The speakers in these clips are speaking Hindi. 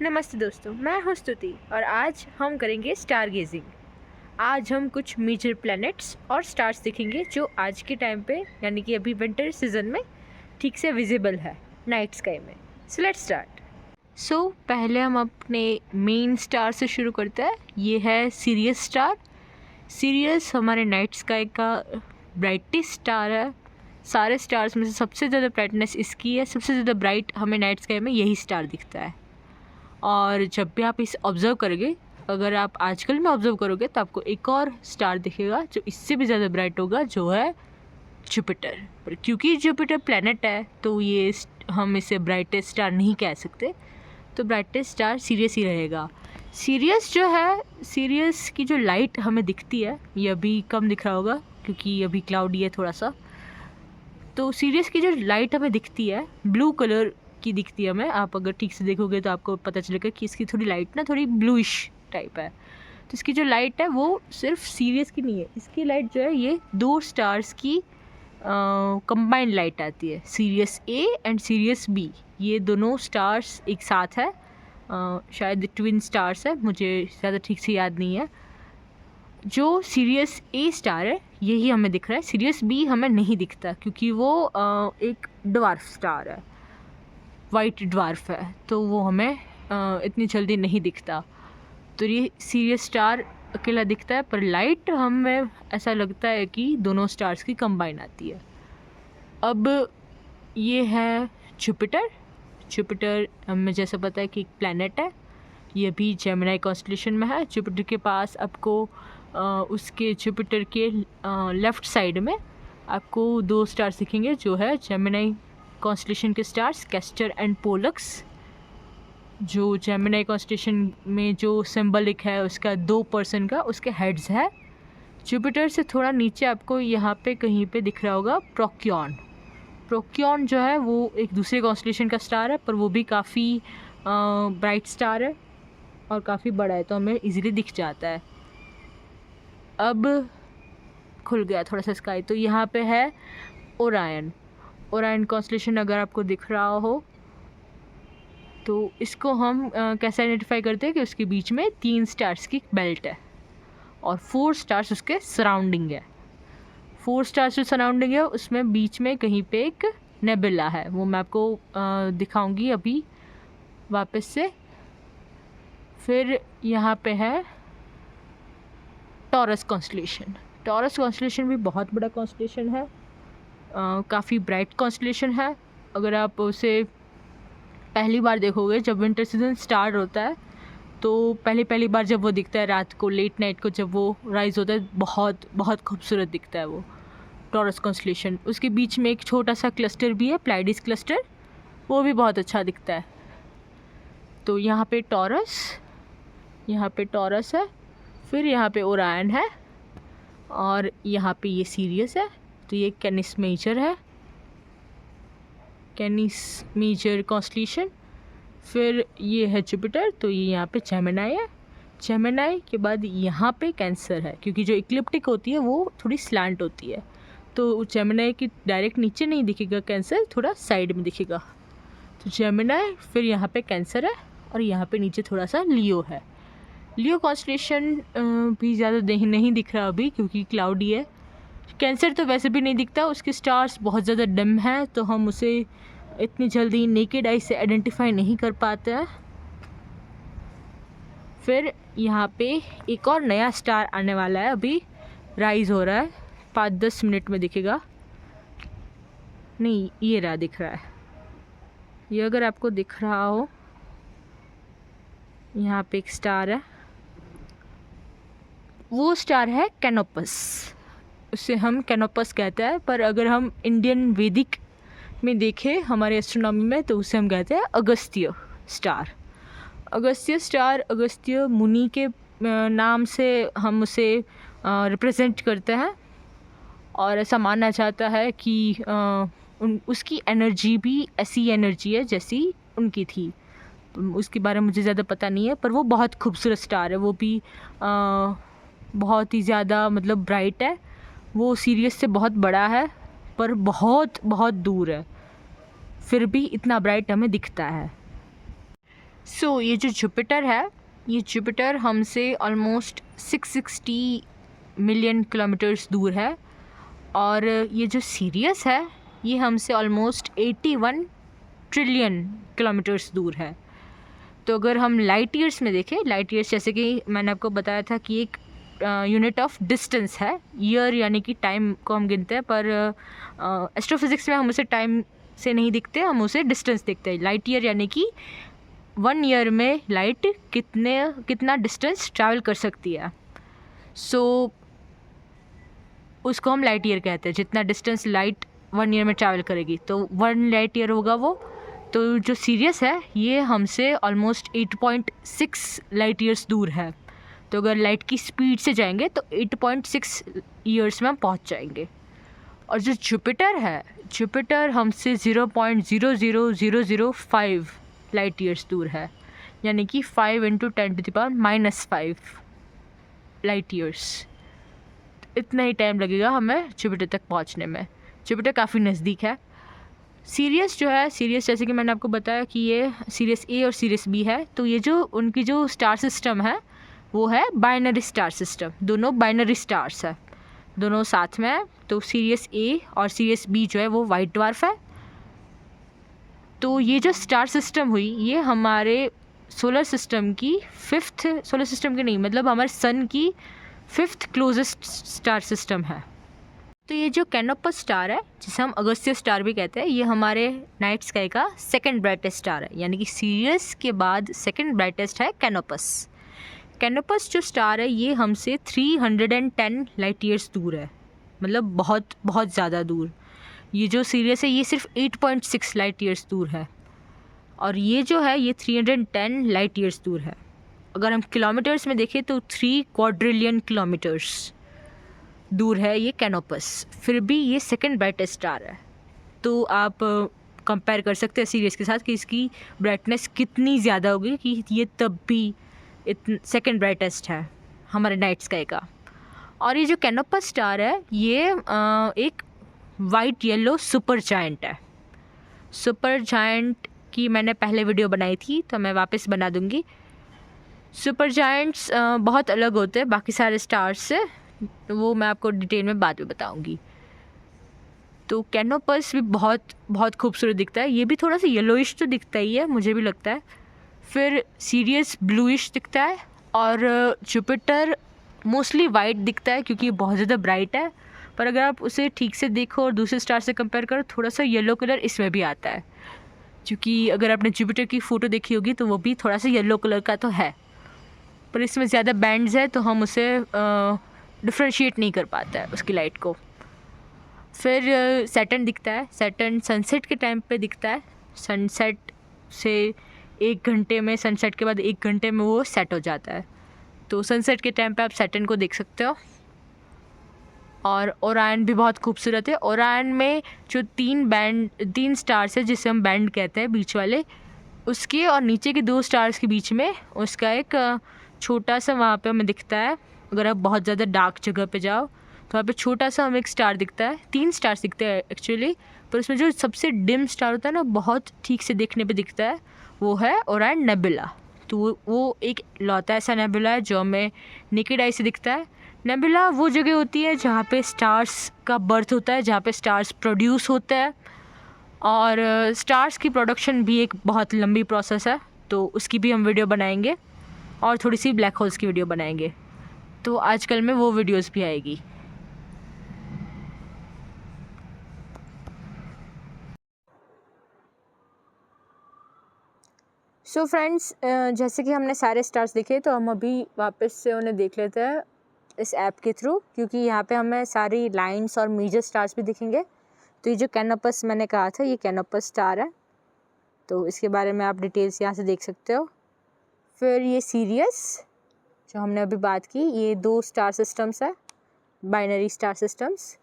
नमस्ते दोस्तों, मैं हूँ स्तुति और आज हम करेंगे स्टार गेजिंग। आज हम कुछ मेजर प्लैनेट्स और स्टार्स देखेंगे जो आज के टाइम पे यानी कि अभी विंटर सीजन में ठीक से विजिबल है नाइट स्काई में। So let's start. पहले हम अपने मेन स्टार से शुरू करते हैं। ये है सीरियस स्टार। सीरियस हमारे नाइट स्काई का ब्राइटेस्ट स्टार है। सारे स्टार्स में से सबसे ज़्यादा ब्राइटनेस इसकी है। सबसे ज़्यादा ब्राइट हमें नाइट स्काई में यही स्टार दिखता है। और जब भी आप इसे ऑब्ज़र्व करोगे, अगर आप आजकल में ऑब्ज़र्व करोगे तो आपको एक और स्टार दिखेगा जो इससे भी ज़्यादा ब्राइट होगा, जो है जुपिटर। पर क्योंकि जुपिटर प्लैनेट है तो ये हम इसे ब्राइटेस्ट स्टार नहीं कह सकते, तो ब्राइटेस्ट स्टार सीरियस ही रहेगा। सीरियस जो है, सीरियस की जो लाइट हमें दिखती है, ये अभी कम दिख रहा होगा क्योंकि अभी क्लाउडी है थोड़ा सा। तो सीरियस की जो लाइट हमें दिखती है ब्लू कलर की दिखती है हमें। आप अगर ठीक से देखोगे तो आपको पता चलेगा कि इसकी थोड़ी लाइट ना थोड़ी ब्लूइश टाइप है। तो इसकी जो लाइट है वो सिर्फ सीरियस की नहीं है, इसकी लाइट जो है ये दो स्टार्स की कंबाइंड लाइट आती है। Sirius A and Sirius B, ये दोनों स्टार्स एक साथ है। शायद ट्विन स्टार्स है, मुझे ज़्यादा ठीक से याद नहीं है। जो सीरियस ए स्टार है यही हमें दिख रहा है। सीरियस बी हमें नहीं दिखता क्योंकि वो एक ड्वार्फ स्टार है, वाइट ड्वार्फ है, तो वो हमें इतनी जल्दी नहीं दिखता। तो ये सीरियस स्टार अकेला दिखता है, पर लाइट हमें ऐसा लगता है कि दोनों स्टार्स की कंबाइन आती है। अब ये है जुपिटर। जुपिटर हमें जैसा पता है कि एक प्लैनेट है। ये भी जेमिनी कॉन्स्टेलेशन में है। जुपिटर के पास आपको उसके जुपिटर के लेफ़्ट साइड में आपको दो स्टार्स दिखेंगे जो है जेमिनी कॉन्स्टेलेशन के स्टार्स, कैस्टर एंड पोलक्स। जो जेमिनी कॉन्स्टेलेशन में जो सिंबलिक है उसका 2% का उसके हेड्स है। जुपिटर से थोड़ा नीचे आपको यहाँ पे कहीं पे दिख रहा होगा प्रोक्योन। प्रोक्योन जो है वो एक दूसरे कॉन्स्टेलेशन का स्टार है, पर वो भी काफ़ी ब्राइट स्टार है और काफ़ी बड़ा है, तो हमें इजीली दिख जाता है। अब खुल गया थोड़ा सा स्काई, तो यहाँ पे है ओरायन। ओरायन कॉन्स्टेलेशन अगर आपको दिख रहा हो तो इसको हम कैसे आइडेंटिफाई करते हैं कि उसके बीच में 3 स्टार्स की बेल्ट है और 4 स्टार्स उसके सराउंडिंग है। 4 स्टार्स जो सराउंडिंग है उसमें बीच में कहीं पे एक नेबुला है, वो मैं आपको दिखाऊंगी अभी वापस से। फिर यहाँ पे है टॉरस कॉन्स्टेलेशन। टॉरस कॉन्स्टेलेशन भी बहुत बड़ा कॉन्स्टेलेशन है, काफ़ी ब्राइट कॉन्स्टेलेशन है। अगर आप उसे पहली बार देखोगे जब विंटर सीजन स्टार्ट होता है, तो पहली बार जब वो दिखता है रात को, लेट नाइट को जब वो राइज़ होता है, बहुत बहुत खूबसूरत दिखता है वो टॉरस कॉन्स्टेलेशन। उसके बीच में एक छोटा सा क्लस्टर भी है, प्लाइडिस क्लस्टर, वो भी बहुत अच्छा दिखता है। तो यहाँ पे टॉरस है, फिर यहाँ पे ओरायन है और यहाँ पे ये सीरियस है। तो ये कैनिस मेजर है, कैनिस मेजर कॉन्स्टेलेशन। फिर ये है जुपिटर, तो ये यहाँ पे जेमिनी है। जेमिनी के बाद यहाँ पे कैंसर है, क्योंकि जो इक्लिप्टिक होती है वो थोड़ी स्लैंट होती है, तो जेमिनी की डायरेक्ट नीचे नहीं दिखेगा कैंसर, थोड़ा साइड में दिखेगा। तो जेमिनी, फिर यहाँ पे कैंसर है और यहाँ पे नीचे थोड़ा सा लियो है। लियो कॉन्स्टेलेशन भी ज़्यादा नहीं दिख रहा अभी क्योंकि क्लाउडी है। कैंसर तो वैसे भी नहीं दिखता, उसके स्टार्स बहुत ज़्यादा डिम हैं, तो हम उसे इतनी जल्दी नेकेड आई से आइडेंटिफाई नहीं कर पाते हैं। फिर यहाँ पे एक और नया स्टार आने वाला है, अभी राइज हो रहा है, 5-10 मिनट में दिखेगा। नहीं, ये रहा, दिख रहा है ये, अगर आपको दिख रहा हो, यहाँ पे एक स्टार है, वो स्टार है कैनोपस। उसे हम कैनोपस कहते हैं, पर अगर हम इंडियन वैदिक में देखें हमारे एस्ट्रोनॉमी में, तो उसे हम कहते हैं अगस्त्य स्टार। अगस्त्य स्टार, अगस्त्य मुनि के नाम से हम उसे रिप्रेजेंट करते हैं और ऐसा माना जाता है कि उसकी एनर्जी भी ऐसी एनर्जी है जैसी उनकी थी। उसके बारे में मुझे ज़्यादा पता नहीं है, पर वो बहुत खूबसूरत स्टार है। वो भी बहुत ही ज़्यादा मतलब ब्राइट है। वो सीरियस से बहुत बड़ा है पर बहुत बहुत दूर है, फिर भी इतना ब्राइट हमें दिखता है। ये जो जुपिटर है, ये जुपिटर हमसे ऑलमोस्ट 660 मिलियन किलोमीटर्स दूर है। और ये जो सीरियस है, ये हमसे ऑलमोस्ट 81 ट्रिलियन किलोमीटर्स दूर है। तो अगर हम लाइट ईयर्स में देखें, लाइट ईयर्स जैसे कि मैंने आपको बताया था कि एक यूनिट ऑफ डिस्टेंस है। ईयर यानी कि टाइम को हम गिनते हैं, पर एस्ट्रोफिज़िक्स में हम उसे टाइम से नहीं दिखते, हम उसे डिस्टेंस देखते हैं। लाइट ईयर यानी कि 1 ईयर में लाइट कितना डिस्टेंस ट्रैवल कर सकती है। उसको हम लाइट ईयर कहते हैं, जितना डिस्टेंस लाइट 1 ईयर में ट्रैवल करेगी, तो 1 लाइट ईयर होगा वो। तो जो सीरियस है, ये हमसे ऑलमोस्ट 8.6 लाइट ईयर्स दूर है। तो अगर लाइट की स्पीड से जाएंगे तो 8.6 ईयर्स में हम पहुंच जाएंगे। और जो जुपिटर है, जुपिटर हमसे 0.00005 लाइट ईयर्स दूर है, यानी कि 5 × 10⁻⁻5 लाइट ईयर्स। इतना ही टाइम लगेगा हमें जुपिटर तक पहुंचने में। जुपिटर काफ़ी नज़दीक है। सीरियस जो है, सीरियस जैसे कि मैंने आपको बताया कि ये सीरियस ए और सीरियस बी है। तो ये जो उनकी जो स्टार सिस्टम है वो है बाइनरी स्टार सिस्टम। दोनों बाइनरी स्टार्स है, दोनों साथ में है। तो सीरियस ए और सीरियस बी जो है वो वाइट ड्वार्फ है। तो ये जो स्टार सिस्टम हुई, ये हमारे सोलर सिस्टम की 5th, सोलर सिस्टम की नहीं, मतलब हमारे सन की 5th क्लोजेस्ट स्टार सिस्टम है। तो ये जो कैनोपस स्टार है, जिसे हम अगस्त्य स्टार भी कहते हैं, ये हमारे नाइट स्काई का सेकंड ब्राइटेस्ट स्टार है। यानी कि सीरियस के बाद सेकंड ब्राइटेस्ट है कैनोपस। कैनोपस जो स्टार है, ये हमसे 310 लाइट ईयर्स दूर है, मतलब बहुत बहुत ज़्यादा दूर। ये जो सीरियस है, ये सिर्फ 8.6 लाइट ईयर्स दूर है, और ये जो है ये 310 लाइट ईयर्स दूर है। अगर हम किलोमीटर्स में देखें तो 3 क्वाड्रिलियन किलोमीटर्स दूर है ये कैनोपस। फिर भी ये सेकंड ब्राइटेस्ट स्टार है। तो आप कंपेयर कर सकते हैं सीरियस के साथ कि इसकी ब्राइटनेस कितनी ज़्यादा होगी कि ये तब भी सेकंड ब्राइटेस्ट है हमारे नाइट स्काई का। और ये जो कैनोपस स्टार है, ये एक वाइट येलो सुपर जायंट है। सुपर जायंट की मैंने पहले वीडियो बनाई थी, तो मैं वापस बना दूँगी। सुपर जायंट्स बहुत अलग होते हैं बाकी सारे स्टार्स से, वो मैं आपको डिटेल में बाद में बताऊंगी। तो कैनोपस भी बहुत बहुत खूबसूरत दिखता है। ये भी थोड़ा सा येलोइश तो दिखता ही है, मुझे भी लगता है। फिर सीरियस ब्लूइश दिखता है, और जुपिटर मोस्टली वाइट दिखता है क्योंकि ये बहुत ज़्यादा ब्राइट है। पर अगर आप उसे ठीक से देखो और दूसरे स्टार से कंपेयर करो, थोड़ा सा येलो कलर इसमें भी आता है। क्योंकि अगर आपने जुपिटर की फ़ोटो देखी होगी तो वो भी थोड़ा सा येलो कलर का तो है, पर इसमें ज़्यादा बैंड्स है तो हम उसे डिफ्रेंशिएट नहीं कर पाता है उसकी लाइट को। फिर सैटर्न दिखता है। सैटर्न सनसेट के टाइम पे दिखता है। सनसेट से 1 घंटे में, सनसेट के बाद 1 घंटे में वो सेट हो जाता है। तो सनसेट के टाइम पे आप सैटर्न को देख सकते हो। और ओरायन भी बहुत खूबसूरत है। ओरायन में जो 3 स्टार्स है, जिसे हम बैंड कहते हैं बीच वाले, उसके और नीचे के 2 स्टार्स के बीच में उसका एक छोटा सा वहाँ पे हमें दिखता है। अगर आप बहुत ज़्यादा डार्क जगह पे जाओ तो वहाँ पे छोटा सा हमें एक स्टार दिखता है। 3 स्टार्स दिखते हैं एक्चुअली, पर उसमें जो सबसे डिम स्टार होता है ना, बहुत ठीक से देखने पे दिखता है, वो है ओरायन नेबुला। तो वो एक लौता ऐसा नेबुला है जो हमें नेकेड आई से दिखता है। नेबुला वो जगह होती है जहाँ पे स्टार्स का बर्थ होता है, जहाँ पे स्टार्स प्रोड्यूस होते हैं। और स्टार्स की प्रोडक्शन भी एक बहुत लंबी प्रोसेस है, तो उसकी भी हम वीडियो बनाएंगे, और थोड़ी सी ब्लैक होल्स की वीडियो बनाएंगे। तो आजकल में वो वीडियोस भी आएगी। सो फ्रेंड्स, जैसे कि हमने सारे स्टार्स देखे, तो हम अभी वापस से उन्हें देख लेते हैं इस ऐप के थ्रू, क्योंकि यहाँ पे हमें सारी लाइंस और मेजर स्टार्स भी दिखेंगे। तो ये जो कैनोपस मैंने कहा था, ये कैनोपस स्टार है, तो इसके बारे में आप डिटेल्स यहाँ से देख सकते हो। फिर ये सीरियस जो हमने अभी बात की, ये 2 स्टार सिस्टम्स है, बाइनरी स्टार सिस्टम्स।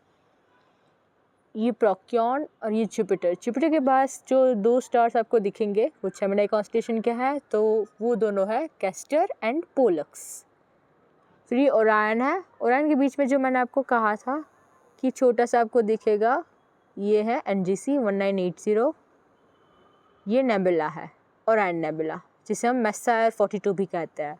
ये प्रोक्योन और ये जुपिटर। जुपिटर के पास जो 2 स्टार्स आपको दिखेंगे वो जेमिनी कॉन्स्टेलेशन के हैं, तो वो दोनों है कैस्टर एंड पोलक्स। फिर ये ओरायन है। ओरायन के बीच में जो मैंने आपको कहा था कि छोटा सा आपको दिखेगा, ये है NGC 1980। ये नेबुला है, ओरायन नेबुला, जिसे हम मेस्सायर 42 भी कहते हैं।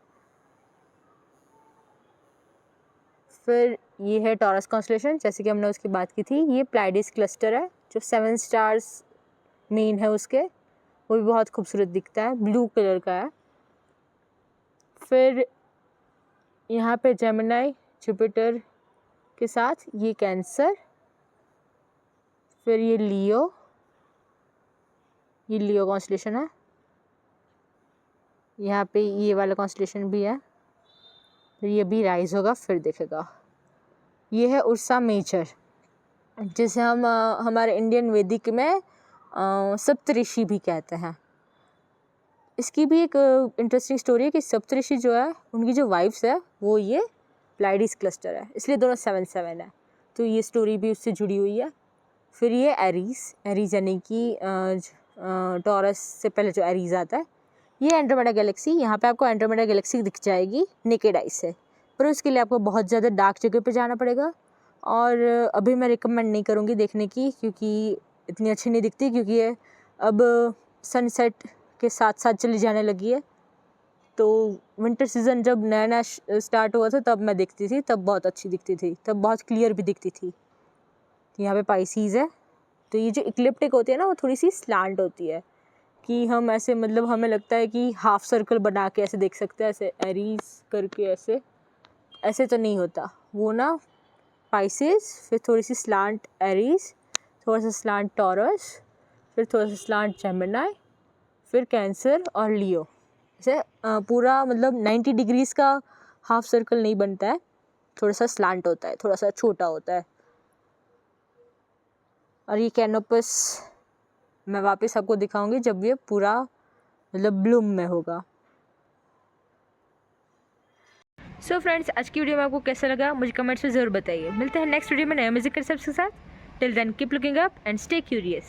फिर ये है टॉरस कॉन्स्टेलेशन, जैसे कि हमने उसकी बात की थी। ये प्लाइडीज क्लस्टर है, जो 7 स्टार्स मेन है उसके, वो भी बहुत खूबसूरत दिखता है, ब्लू कलर का है। फिर यहाँ पे जेमिनी जुपिटर के साथ ये कैंसर, फिर ये लियो कॉन्स्टेलेशन है। यहाँ पे ये वाला कॉन्स्टेलेशन भी है, फिर ये भी राइज होगा फिर दिखेगा। ये है उर्सा मेजर, जिसे हम हमारे इंडियन वैदिक में सप्तऋषि भी कहते हैं। इसकी भी एक इंटरेस्टिंग स्टोरी है कि सप्तऋषि जो है उनकी जो वाइफ्स है वो ये प्लाइडीज क्लस्टर है, इसलिए दोनों 7-7 है, तो ये स्टोरी भी उससे जुड़ी हुई है। फिर ये एरीज यानी कि टॉरस से पहले जो एरीज आता है, ये एंड्रोमेडा गैलेक्सी। यहाँ पे आपको एंड्रोमेडा गैलेक्सी दिख जाएगी नेकेड आई से, पर उसके लिए आपको बहुत ज़्यादा डार्क जगह पे जाना पड़ेगा, और अभी मैं रिकमेंड नहीं करूँगी देखने की, क्योंकि इतनी अच्छी नहीं दिखती, क्योंकि ये अब सनसेट के साथ साथ चली जाने लगी है। तो विंटर सीज़न जब नया नया स्टार्ट हुआ था तब मैं देखती थी, तब बहुत अच्छी दिखती थी, तब बहुत क्लियर भी दिखती थी। यहाँ पे पाइसीज़ है, तो ये जो इक्लिप्टिक होती है ना, वो थोड़ी सी स्लांट होती है, कि हम ऐसे मतलब हमें लगता है कि हाफ सर्कल बना के ऐसे देख सकते हैं, ऐसे एरीज करके, ऐसे तो नहीं होता वो ना। पाइसेस, फिर थोड़ी सी स्लांट एरीज, थोड़ा सा स्लांट टॉरस, फिर थोड़ा सा स्लांट जेमिनी, फिर कैंसर और लियो। ऐसे पूरा मतलब 90 डिग्रीज़ का हाफ सर्कल नहीं बनता है, थोड़ा सा स्लांट होता है, थोड़ा सा छोटा होता है। और ये कैनोपस मैं वापस आपको दिखाऊंगी जब ये पूरा मतलब ब्लूम में होगा। सो फ्रेंड्स, आज की वीडियो में आपको कैसा लगा मुझे कमेंट्स में ज़रूर बताइए। मिलते हैं नेक्स्ट वीडियो में नए म्यूजिकल टिप्स के साथ। Till then keep looking up and stay curious.